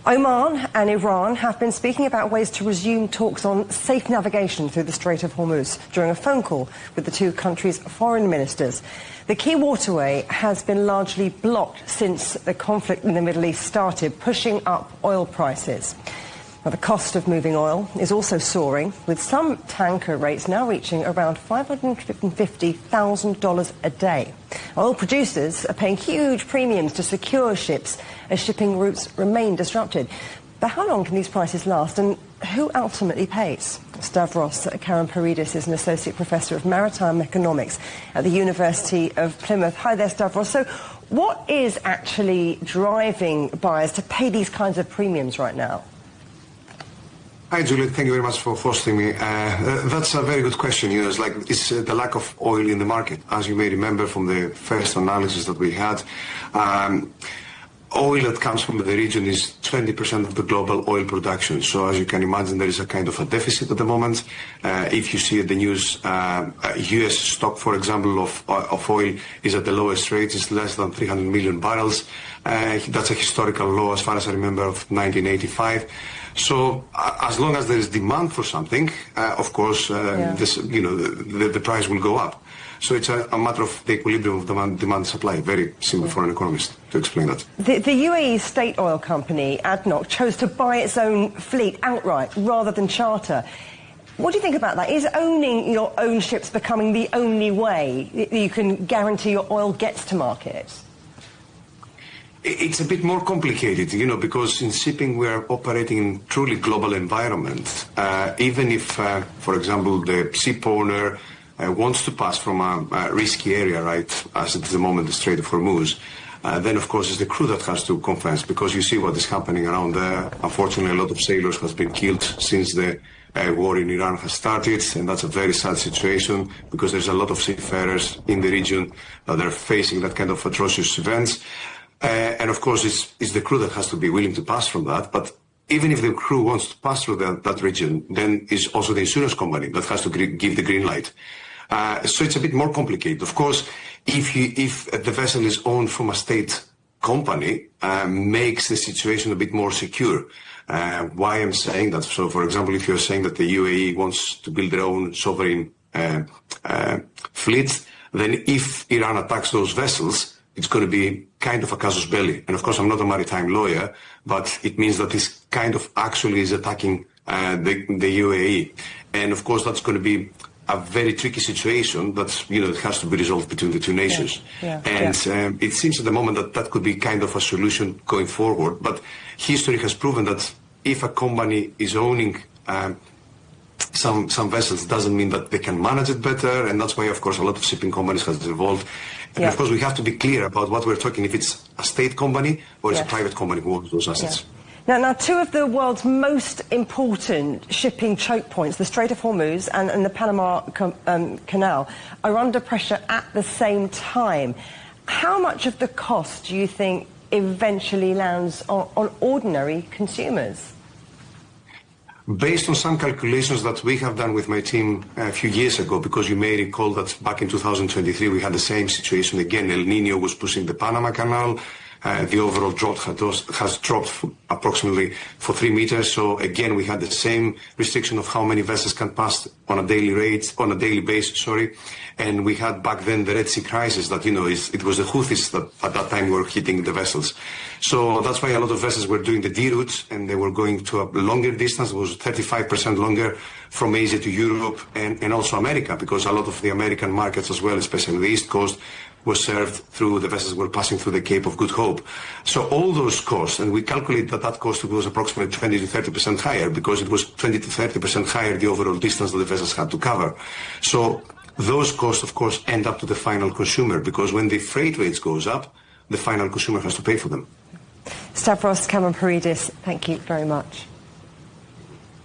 Oman and Iran have been speaking about ways to resume talks on safe navigation through the Strait of Hormuz during a phone call with the two countries' foreign ministers. The key waterway has been largely blocked since the conflict in the Middle East started, pushing up oil prices. Now, the cost of moving oil is also soaring, with some tanker rates now reaching around $550,000 a day. Oil producers are paying huge premiums to secure ships as shipping routes remain disrupted. But how long can these prices last, and who ultimately pays? Stavros Karamperidis is an associate professor of maritime economics at the University of Plymouth. Hi there, Stavros. So what is actually driving buyers to pay these kinds of premiums right now? Hi, Juliet. Thank you very much for hosting me. That's a very good question. You know, it's the lack of oil in the market. As you may remember from the first analysis that we had, oil that comes from the region is 20% of the global oil production. So as you can imagine, there is a kind of a deficit at the moment. If you see the news, U.S. stock, for example, of oil is at the lowest rate. It's less than 300 million barrels. That's a historical low, as far as I remember, of 1985. So as long as there is demand for something, of course, the price will go up. So it's a matter of the equilibrium of demand and supply. Very simple for an economist to explain that. The UAE state oil company, ADNOC, chose to buy its own fleet outright rather than charter. What do you think about that? Is owning your own ships becoming the only way that you can guarantee your oil gets to market? It's a bit more complicated, you know, because in shipping we are operating in truly global environment. Even if, for example, the ship owner wants to pass from a risky area, right, as at the moment the Strait of Hormuz, then of course it's the crew that has to confess, because you see what is happening around there. Unfortunately, a lot of sailors have been killed since the war in Iran has started, and that's a very sad situation because there's a lot of seafarers in the region that are facing that kind of atrocious events. And of course it's the crew that has to be willing to pass from that. But even if the crew wants to pass through that region, then it's also the insurance company that has to give the green light. So it's a bit more complicated. Of course, if the vessel is owned from a state company, makes the situation a bit more secure. Why I'm saying that? So, for example, if you're saying that the UAE wants to build their own sovereign fleet, then if Iran attacks those vessels, it's going to be kind of a casus belli. And of course, I'm not a maritime lawyer, but it means that this kind of actually is attacking the UAE. And of course, that's going to be a very tricky situation that, you know, it has to be resolved between the two nations. It seems at the moment that that could be kind of a solution going forward. But history has proven that if a company is owning some vessels, doesn't mean that they can manage it better. And that's why, of course, a lot of shipping companies has evolved. And of course, we have to be clear about what we're talking, if it's a state company or it's a private company who owns those assets. Now, two of the world's most important shipping choke points, the Strait of Hormuz and the Panama Canal, are under pressure at the same time. How much of the cost do you think eventually lands on ordinary consumers? Based on some calculations that we have done with my team a few years ago, because you may recall that back in 2023 we had the same situation again. El Nino was pushing the Panama Canal. The overall drought has dropped approximately for 3 meters. So again, we had the same restriction of how many vessels can pass on a daily basis, And we had back then the Red Sea crisis that, you know, it was the Houthis that at that time were hitting the vessels. So that's why a lot of vessels were doing the D route, and they were going to a longer distance. It was 35% longer from Asia to Europe and also America, because a lot of the American markets as well, especially the East Coast, was served through the vessels were passing through the Cape of Good Hope. So all those costs, and we calculate that cost was approximately 20 to 30% higher, because it was 20 to 30% higher the overall distance that the vessels had to cover. So those costs, of course, end up to the final consumer, because when the freight rates goes up, the final consumer has to pay for them. Stavros Karamperidis, thank you very much.